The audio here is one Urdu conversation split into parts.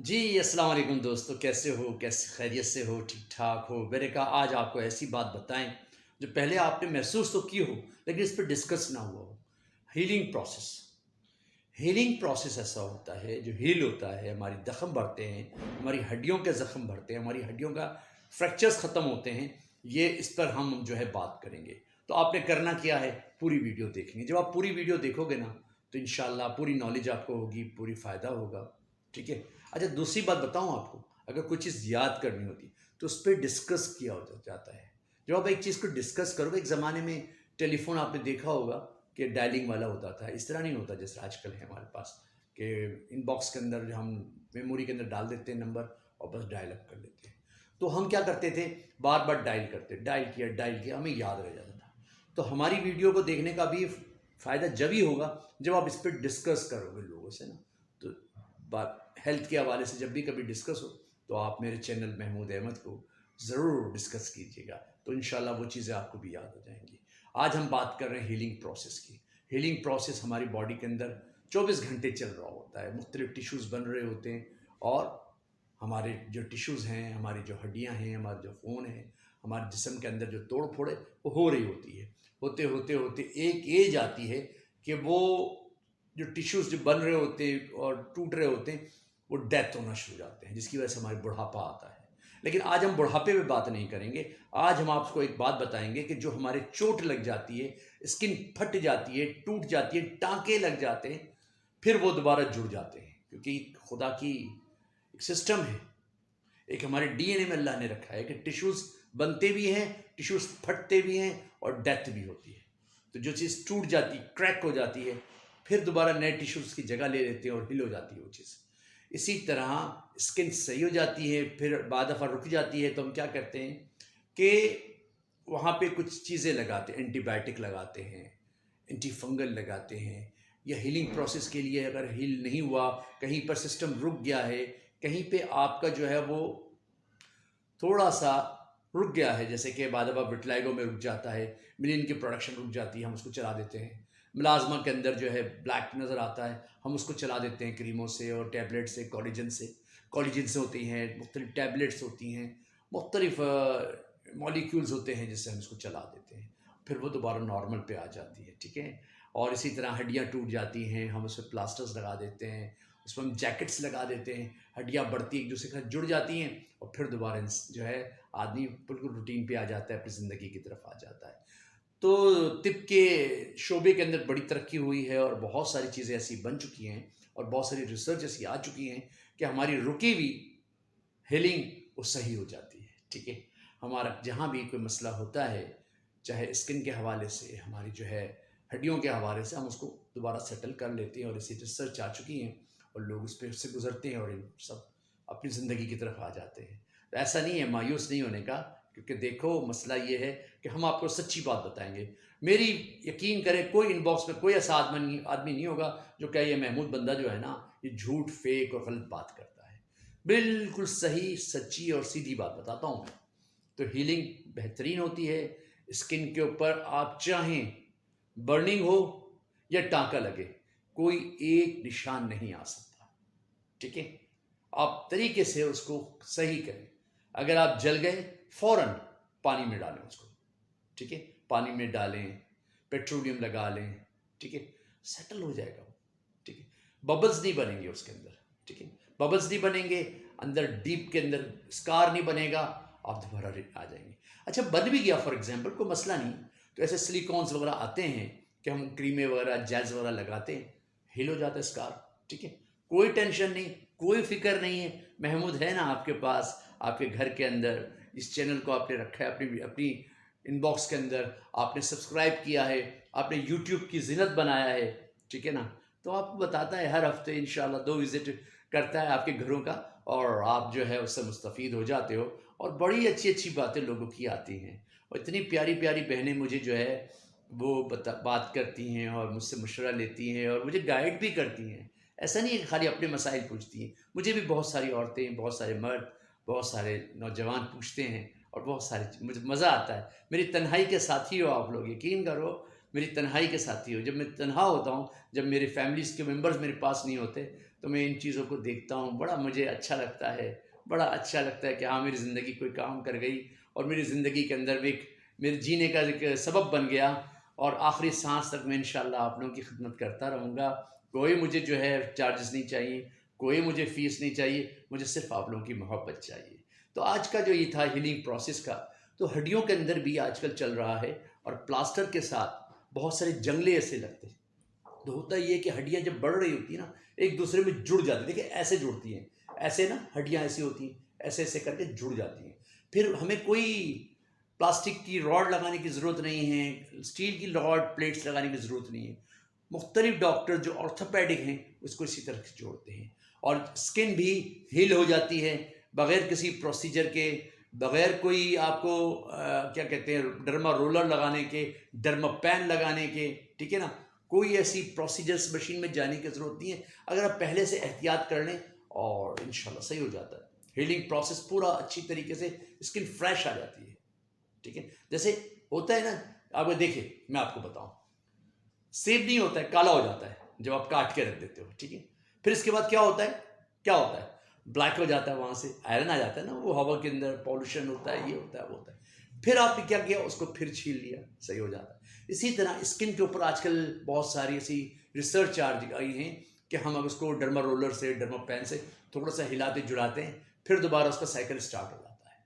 جی السلام علیکم دوستو، کیسے ہو؟ کیسے خیریت سے ہو؟ ٹھیک ٹھاک ہو؟ میں نے کہا آج آپ کو ایسی بات بتائیں جو پہلے آپ نے محسوس تو کی ہو لیکن اس پہ ڈسکس نہ ہوا ہو۔ Healing process. ہیلنگ پروسیس ایسا ہوتا ہے جو ہیل ہوتا ہے، ہماری زخم بھرتے ہیں، ہماری ہڈیوں کے زخم بھرتے ہیں، ہماری ہڈیوں کا فریکچرز ختم ہوتے ہیں۔ یہ اس پر ہم جو ہے بات کریں گے۔ تو آپ نے کرنا کیا ہے؟ پوری ویڈیو دیکھنی ہے۔ جب آپ پوری ویڈیو دیکھو گے نا تو انشاءاللہ پوری نالج آپ کو ہوگی، پوری فائدہ ہوگا۔ ٹھیک ہے؟ اچھا، دوسری بات بتاؤں آپ کو، اگر کوئی چیز یاد کرنی ہوتی تو اس پہ ڈسکس کیا جاتا ہے۔ جب آپ ایک چیز کو ڈسکس کرو گے، ایک زمانے میں ٹیلی فون آپ نے دیکھا ہوگا کہ ڈائلنگ والا ہوتا تھا، اس طرح نہیں ہوتا جیسے آج کل ہے ہمارے پاس کہ ان باکس کے اندر جو ہم میموری کے اندر ڈال دیتے ہیں نمبر اور بس ڈائل اپ کر لیتے ہیں۔ تو ہم کیا کرتے تھے؟ بار بار ڈائل کیا ہمیں یاد رہ جاتا تھا۔ تو ہماری ویڈیو کو دیکھنے کا بھی فائدہ جب ہی ہوگا جب آپ اس پہ ڈسکس کرو گے لوگوں سے نا۔ تو بات ہیلتھ کے حوالے سے جب بھی کبھی ڈسکس ہو تو آپ میرے چینل محمود احمد کو ضرور ڈسکس کیجیے گا، تو انشاءاللہ وہ چیزیں آپ کو بھی یاد ہو جائیں گی۔ آج ہم بات کر رہے ہیں ہیلنگ پروسیس کی۔ ہیلنگ پروسیس ہماری باڈی کے اندر 24 گھنٹے چل رہا ہوتا ہے، مختلف ٹیشوز بن رہے ہوتے ہیں، اور ہمارے جو ٹیشوز ہیں، ہماری جو ہڈیاں ہیں، ہمارے جو خون ہیں، ہمارے جسم کے اندر جو توڑ پھوڑ ہے وہ ہو رہی ہوتی ہے۔ ہوتے ہوتے ہوتے ایک ایج آتی ہے کہ وہ جو ٹیشوز جو بن رہے ہوتے ہیں اور ٹوٹ رہے ہوتے ہیں وہ ڈیتھ ہونا شروع ہو جاتے ہیں، جس کی وجہ سے ہمارے بڑھاپا آتا ہے۔ لیکن آج ہم بڑھاپے میں بات نہیں کریں گے۔ آج ہم آپ کو ایک بات بتائیں گے کہ جو ہمارے چوٹ لگ جاتی ہے، اسکن پھٹ جاتی ہے، ٹوٹ جاتی ہے، ٹانکے لگ جاتے ہیں، پھر وہ دوبارہ جڑ جاتے ہیں، کیونکہ خدا کی ایک سسٹم ہے، ایک ہمارے ڈی این اے میں اللہ نے رکھا ہے کہ ٹیشوز بنتے بھی ہیں، ٹیشوز پھٹتے بھی ہیں اور ڈیتھ بھی ہوتی ہے۔ تو جو چیز ٹوٹ جاتی، کریک ہو جاتی ہے، پھر دوبارہ نئے ٹیشوز کی جگہ لے لیتے ہیں اور ہل ہو جاتی ہے وہ چیز۔ اسی طرح اسکن صحیح ہو جاتی ہے، پھر بعد دفعہ رک جاتی ہے، تو ہم کیا کرتے ہیں کہ وہاں پہ کچھ چیزیں لگاتے ہیں، اینٹی بائیوٹک لگاتے ہیں، اینٹی فنگل لگاتے ہیں، یا ہیلنگ پروسیس کے لیے اگر ہیل نہیں ہوا، کہیں پر سسٹم رک گیا ہے، کہیں پہ آپ کا جو ہے وہ تھوڑا سا رک گیا ہے، جیسے کہ بعد اب وٹلائگو میں رک جاتا ہے، ملین کی پروڈکشن رک جاتی ہے، ہم اس کو چلا دیتے ہیں۔ ملازمہ کے اندر جو ہے بلیک نظر آتا ہے، ہم اس کو چلا دیتے ہیں کریموں سے اور ٹیبلٹ سے، کولیجن سے ہوتی ہیں، مختلف ٹیبلٹس ہوتی ہیں، مختلف مالیکیولز ہوتے ہیں جس سے ہم اس کو چلا دیتے ہیں، پھر وہ دوبارہ نارمل پہ آ جاتی ہے۔ ٹھیک ہے؟ اور اسی طرح ہڈیاں ٹوٹ جاتی ہیں، ہم اس پہ پلاسٹرز لگا دیتے ہیں، اس میں ہم جیکٹس لگا دیتے ہیں، ہڈیاں بڑھتی ایک دوسرے کے ساتھ جڑ جاتی ہیں اور پھر دوبارہ جو ہے آدمی بالکل روٹین پہ آ جاتا ہے، اپنی زندگی کی طرف آ جاتا ہے۔ تو طب کے شعبے کے اندر بڑی ترقی ہوئی ہے اور بہت ساری چیزیں ایسی بن چکی ہیں اور بہت ساری ریسرچ ایسی آ چکی ہیں کہ ہماری رکی ہوئی ہیلنگ وہ صحیح ہو جاتی ہے۔ ٹھیک ہے؟ ہمارا جہاں بھی کوئی مسئلہ ہوتا ہے، چاہے اسکن کے حوالے سے، ہماری جو ہے ہڈیوں کے حوالے سے، ہم اس کو دوبارہ سیٹل کر لیتے ہیں، اور ایسی ریسرچ آ چکی ہیں اور لوگ اس پہ سے گزرتے ہیں اور ان سب اپنی زندگی کی طرف آ جاتے ہیں۔ تو ایسا نہیں ہے مایوس نہیں ہونے کا، کیونکہ دیکھو مسئلہ یہ ہے کہ ہم آپ کو سچی بات بتائیں گے۔ میری یقین کریں، کوئی ان باکس میں کوئی ایسا آدمی نہیں ہوگا جو کہ یہ محمود بندہ جو ہے نا یہ جھوٹ، فیک اور غلط بات کرتا ہے۔ بالکل صحیح، سچی اور سیدھی بات بتاتا ہوں میں۔ تو ہیلنگ بہترین ہوتی ہے۔ اسکن کے اوپر آپ چاہیں برننگ ہو یا ٹانکا لگے، کوئی ایک نشان نہیں آ سکتا۔ ٹھیک ہے؟ آپ طریقے سے اس کو صحیح کریں۔ اگر آپ جل گئے، فوراً پانی میں ڈالیں اس کو۔ ٹھیک ہے؟ پانی میں ڈالیں، پیٹرولیم لگا لیں۔ ٹھیک ہے؟ سیٹل ہو جائے گا وہ۔ ٹھیک ہے؟ ببلز نہیں بنیں گے اس کے اندر۔ ٹھیک ہے؟ ببلز نہیں بنیں گے، اندر ڈیپ کے اندر اسکار نہیں بنے گا، آپ دوبارہ آ جائیں گے۔ اچھا، بن بھی گیا فار ایگزامپل، کوئی مسئلہ نہیں، تو ایسے سلیکونز وغیرہ آتے ہیں کہ ہم کریمیں وغیرہ، جیلز وغیرہ لگاتے ہیں، ہیل ہو جاتا ہے اسکار۔ ٹھیک ہے؟ کوئی ٹینشن نہیں، کوئی فکر نہیں ہے۔ محمود ہے نا آپ کے پاس، آپ کے گھر کے اندر، اس چینل کو آپ نے رکھا ہے اپنی ان باکس کے اندر، آپ نے سبسکرائب کیا ہے، آپ نے یوٹیوب کی زینت بنایا ہے۔ ٹھیک ہے نا؟ تو آپ کو بتاتا ہے ہر ہفتے انشاءاللہ 2 وزٹ کرتا ہے آپ کے گھروں کا، اور آپ جو ہے اس سے مستفید ہو جاتے ہو، اور بڑی اچھی اچھی باتیں لوگوں کی آتی ہیں، اور اتنی پیاری پیاری بہنیں مجھے جو ہے وہ بات کرتی ہیں اور مجھ سے مشورہ لیتی ہیں اور مجھے گائیڈ بھی کرتی ہیں۔ ایسا نہیں ہے کہ خالی اپنے مسائل پوچھتی ہیں، مجھے بھی بہت ساری عورتیں، بہت سارے مرد، بہت سارے نوجوان پوچھتے ہیں، اور بہت سارے مجھے مزہ آتا ہے۔ میری تنہائی کے ساتھی ہو آپ لوگ، یقین کرو میری تنہائی کے ساتھی ہو۔ جب میں تنہا ہوتا ہوں، جب میرے فیملیز کے ممبرز میرے پاس نہیں ہوتے، تو میں ان چیزوں کو دیکھتا ہوں، بڑا مجھے اچھا لگتا ہے، بڑا اچھا لگتا ہے کہ ہاں میری زندگی کوئی کام کر گئی، اور میری زندگی کے اندر بھی ایک میرے جینے کا ایک سبب بن گیا، اور آخری سانس تک میں انشاءاللہ آپ لوگوں کی خدمت کرتا رہوں گا۔ کوئی مجھے جو ہے چارجز نہیں چاہیے، کوئی مجھے فیس نہیں چاہیے، مجھے صرف آپ لوگوں کی محبت چاہیے۔ تو آج کا جو یہ تھا ہیلنگ پروسیس کا، تو ہڈیوں کے اندر بھی آج کل چل رہا ہے، اور پلاسٹر کے ساتھ بہت سارے جنگلے ایسے لگتے ہیں۔ تو ہوتا یہ کہ ہڈیاں جب بڑھ رہی ہوتی ہیں نا، ایک دوسرے میں جڑ جاتی ہیں، دیکھیں ایسے جڑتی ہیں، ایسے نا ہڈیاں ایسی ہوتی ہیں، ایسے ایسے کر کے جڑ جاتی ہیں۔ پھر ہمیں کوئی پلاسٹک کی راڈ لگانے کی ضرورت نہیں ہے، اسٹیل کی راڈ پلیٹس لگانے کی ضرورت نہیں ہے۔ مختلف ڈاکٹر جو آرتھوپیڈک ہیں اس کو اسی طرح سے جوڑتے ہیں، اور اسکن بھی ہیل ہو جاتی ہے بغیر کسی پروسیجر کے، بغیر کوئی آپ کو کیا کہتے ہیں ڈرما رولر لگانے کے، ڈرما پین لگانے کے، ٹھیک ہے نا، کوئی ایسی پروسیجرس مشین میں جانے کی ضرورت نہیں ہے۔ اگر آپ پہلے سے احتیاط کر لیں اور انشاءاللہ صحیح ہو جاتا ہے۔ ہیلنگ پروسیس پورا اچھی طریقے سے، اسکن فریش آ جاتی ہے، ٹھیک ہے۔ جیسے ہوتا ہے نا، آپ دیکھیں میں آپ کو بتاؤں، سیب نہیں ہوتا ہے، کالا ہو جاتا ہے جب آپ کاٹ کے رکھ دیتے ہو، ٹھیک ہے۔ پھر اس کے بعد کیا ہوتا ہے، کیا ہوتا ہے، بلیک ہو جاتا ہے، وہاں سے آئرن آ جاتا ہے نا، وہ ہوا کے اندر پالوشن ہوتا ہے، یہ ہوتا ہے وہ ہوتا ہے۔ پھر آپ نے کیا کیا، اس کو پھر چھیل لیا، صحیح ہو جاتا ہے۔ اسی طرح اسکن کے اوپر آج کل بہت ساری ایسی ریسرچ آئی ہیں کہ ہم اب اس کو ڈرما رولر سے، ڈرما پین سے تھوڑا سا ہلاتے جڑاتے ہیں، پھر دوبارہ اس کا سائیکل اسٹارٹ ہو جاتا ہے،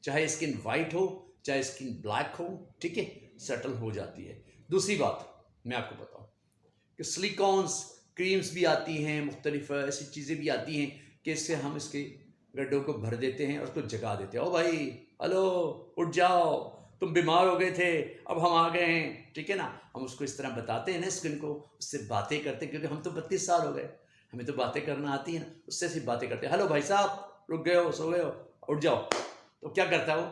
چاہے اسکن وائٹ ہو چاہے اسکن بلیک ہو، ٹھیک ہے، سیٹل ہو جاتی ہے۔ دوسری بات میں آپ کو بتاؤں کہ سلیکونس کریمز بھی آتی ہیں، مختلف ایسی چیزیں بھی آتی ہیں کہ اس سے ہم اس کے گڈھوں کو بھر دیتے ہیں اور اس کو جگا دیتے ہیں، او بھائی ہلو اٹھ جاؤ، تم بیمار ہو گئے تھے، اب ہم آ گئے ہیں، ٹھیک ہے نا۔ ہم اس کو اس طرح بتاتے ہیں نا اسکن کو، اس سے باتیں کرتے ہیں، کیونکہ ہم تو 32 سال ہو گئے، ہمیں تو باتیں کرنا آتی ہیں نا، اس سے صرف باتیں کرتے ہیں، ہلو بھائی صاحب رک گئے ہو، سو گئے ہو، اٹھ جاؤ۔ تو کیا کرتا ہے وہ،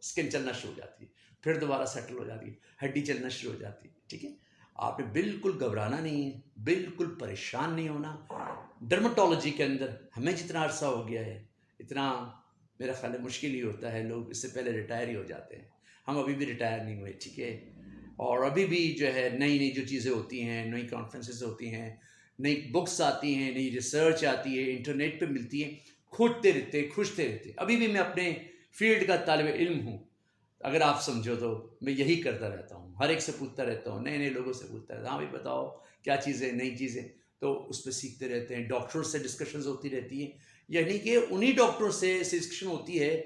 اسکن چلنا شروع ہو جاتی ہے، پھر دوبارہ سیٹل ہو جاتی ہے، ہڈی چلنا شروع ہو جاتی ہے، ٹھیک ہے۔ آپ نے بالکل گھبرانا نہیں ہے، بالکل پریشان نہیں ہونا۔ ڈرمٹولوجی کے اندر ہمیں جتنا عرصہ ہو گیا ہے، اتنا میرا خیال ہے مشکل ہی ہوتا ہے، لوگ اس سے پہلے ریٹائر ہی ہو جاتے ہیں، ہم ابھی بھی ریٹائر نہیں ہوئے، ٹھیک ہے۔ اور ابھی بھی جو ہے نئی نئی جو چیزیں ہوتی ہیں، نئی کانفرنسز ہوتی ہیں، نئی بکس آتی ہیں، نئی ریسرچ آتی ہے، انٹرنیٹ پہ ملتی ہے، کھوجتے رہتے ہیں، کھوجتے رہتے ہیں۔ ابھی بھی میں اپنے فیلڈ کا طالب علم ہوں، اگر آپ سمجھو تو میں یہی کرتا رہتا ہوں، ہر ایک سے پوچھتا رہتا ہوں، نئے نئے لوگوں سے پوچھتا رہتا ہوں، ہاں بھی بتاؤ کیا چیزیں، نئی چیزیں، تو اس پہ سیکھتے رہتے ہیں۔ ڈاکٹروں سے ڈسکشنز ہوتی رہتی ہیں، یعنی کہ انہی ڈاکٹروں سے ڈسکشن ہوتی ہے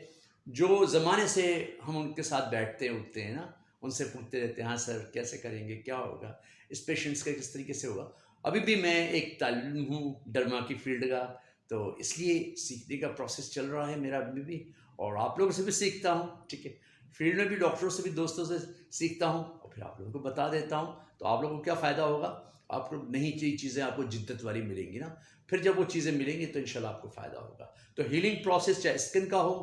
جو زمانے سے ہم ان کے ساتھ بیٹھتے اٹھتے ہیں نا، ان سے پوچھتے رہتے ہیں، ہاں سر کیسے کریں گے، کیا ہوگا اس پیشنٹس کا، کس طریقے سے ہوگا۔ ابھی بھی میں ایک طالب علم ہوں ڈرما کی فیلڈ کا، تو اس لیے سیکھنے کا پروسیس چل رہا ہے میرا ابھی بھی، اور آپ لوگوں سے بھی سیکھتا ہوں، ٹھیک ہے۔ فیلڈ میں بھی ڈاکٹروں سے بھی، دوستوں سے سیکھتا ہوں، اور پھر آپ لوگوں کو بتا دیتا ہوں، تو آپ لوگوں کو کیا فائدہ ہوگا، آپ کو نئی چیزیں آپ کو جدت والی ملیں گی نا، پھر جب وہ چیزیں ملیں گی تو انشاءاللہ آپ کو فائدہ ہوگا۔ تو ہیلنگ پروسیس چاہے اسکن کا ہو،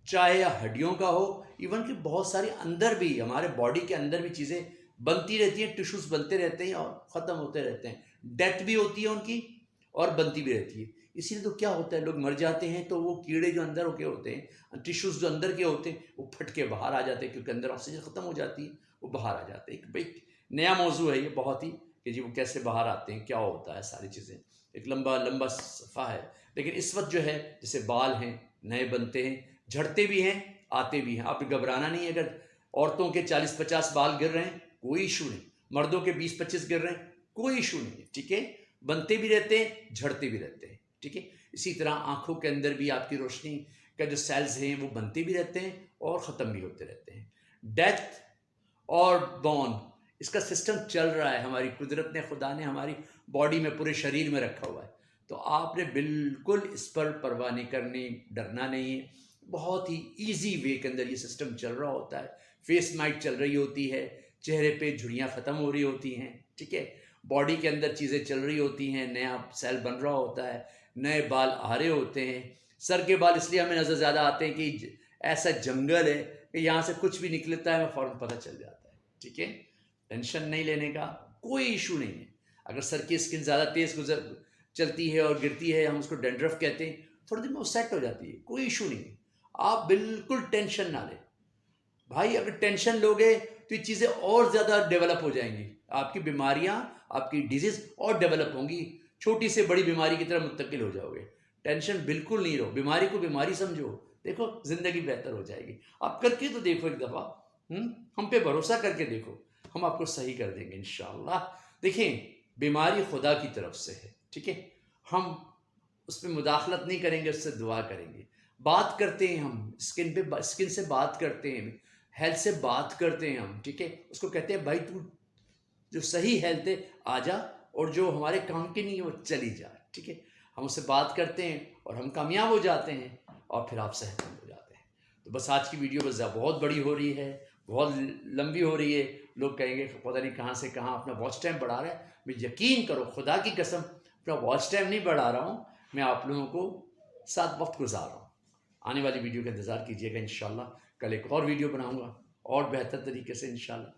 چاہے ہڈیوں کا ہو، ایون کہ بہت ساری اندر بھی ہمارے باڈی کے اندر بھی چیزیں بنتی رہتی ہیں، ٹیشوز بنتے رہتے ہیں اور ختم ہوتے رہتے ہیں، ڈیتھ بھی ہوتی ہے ان کی اور بنتی بھی رہتی ہے۔ اسی لیے تو کیا ہوتا ہے، لوگ مر جاتے ہیں تو وہ کیڑے جو اندر کے ہوتے ہیں، ٹیشوز جو اندر کے ہوتے ہیں، وہ پھٹ کے باہر آ جاتے ہیں، کیونکہ اندر آکسیجن ختم ہو جاتی ہے، وہ باہر آ جاتے ہیں۔ ایک نیا موضوع ہے یہ بہت ہی، کہ جی وہ کیسے باہر آتے ہیں، کیا ہوتا ہے، ساری چیزیں ایک لمبا لمبا صفحہ ہے۔ لیکن اس وقت جو ہے جیسے بال ہیں، نئے بنتے ہیں، جھڑتے بھی ہیں، آتے بھی ہیں، آپ نے گھبرانا نہیں ہے۔ اگر عورتوں کے 40-50 بال گر رہے ہیں کوئی ایشو نہیں، مردوں کے 20-25 گر رہے ہیں کوئی ایشو نہیں ہے، ٹھیک ہے، بنتے بھی رہتے ہیں، جھڑتے بھی رہتے ہیں، ٹھیک ہے۔ اسی طرح آنکھوں کے اندر بھی آپ کی روشنی کا جو سیلز ہیں وہ بنتے بھی رہتے ہیں اور ختم بھی ہوتے رہتے ہیں۔ ڈیتھ اور بورن، اس کا سسٹم چل رہا ہے، ہماری قدرت نے، خدا نے ہماری باڈی میں، پورے شریر میں رکھا ہوا ہے، تو آپ نے بالکل اس پر پرواہ نہیں کرنی، ڈرنا نہیں ہے۔ بہت ہی ایزی وے کے اندر یہ سسٹم چل رہا ہوتا ہے، فیس مائٹ چل رہی ہوتی ہے، چہرے پہ جھڑیاں ختم ہو رہی ہوتی ہیں، ٹھیک ہے، باڈی کے اندر چیزیں چل رہی ہوتی ہیں، نیا سیل بن رہا ہوتا ہے، نئے بال آ رہے ہوتے ہیں۔ سر کے بال اس لیے ہمیں نظر زیادہ آتے ہیں کہ ایسا جنگل ہے کہ یہاں سے کچھ بھی نکلتا ہے ہمیں فوراً پتہ چل جاتا ہے، ٹھیک ہے۔ ٹینشن نہیں لینے کا، کوئی ایشو نہیں ہے۔ اگر سر کی اسکن زیادہ تیز چلتی ہے اور گرتی ہے، ہم اس کو ڈینڈرف کہتے ہیں، تھوڑے دن میں وہ سیٹ ہو جاتی ہے، کوئی ایشو نہیں ہے۔ آپ بالکل ٹینشن نہ لیں بھائی، اگر ٹینشن لوگے تو یہ چیزیں اور زیادہ ڈیولپ ہو جائیں گی، آپ کی بیماریاں، آپ کی ڈیزیز اور ڈیولپ ہوں گی۔ چھوٹی سے بڑی بیماری کی طرح منتقل ہو جاؤ گے. ٹینشن بالکل نہیں رہو, بیماری کو بیماری سمجھو, دیکھو زندگی بہتر ہو جائے گی. آپ کر کے تو دیکھو ایک دفعہ, ہم پہ بھروسہ کر کے دیکھو, ہم آپ کو صحیح کر دیں گے انشاءاللہ. دیکھیں بیماری خدا کی طرف سے ہے, ٹھیک ہے, ہم اس پہ مداخلت نہیں کریں گے, اس سے دعا کریں گے. بات کرتے ہیں ہم اسکن سے بات کرتے ہیں, ہیلتھ سے بات کرتے ہیں ہم, ٹھیک ہے, اس کو کہتے ہیں بھائی تو جو صحیح ہیلتھ ہے آ جا, اور جو ہمارے کام کی نہیں ہے وہ چلی جا, ٹھیک ہے. ہم اس سے بات کرتے ہیں اور ہم کامیاب ہو جاتے ہیں, اور پھر آپ صحت مند ہو جاتے ہیں. تو بس آج کی ویڈیو بس بہت بڑی ہو رہی ہے, بہت لمبی ہو رہی ہے. لوگ کہیں گے پتہ نہیں کہاں سے کہاں اپنا واچ ٹائم بڑھا رہا ہے. میں یقین کرو خدا کی قسم اپنا واچ ٹائم نہیں بڑھا رہا ہوں, میں آپ لوگوں کو ساتھ وقت گزار رہا ہوں. آنے والی ویڈیو کا انتظار کیجیے گا انشاءاللہ. کل ایک اور ویڈیو بناؤں گا اور بہتر طریقے سے انشاءاللہ,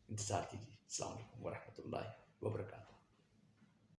انتظار کیجیے. السلام علیکم ورحمۃ اللہ وبرکاتہ.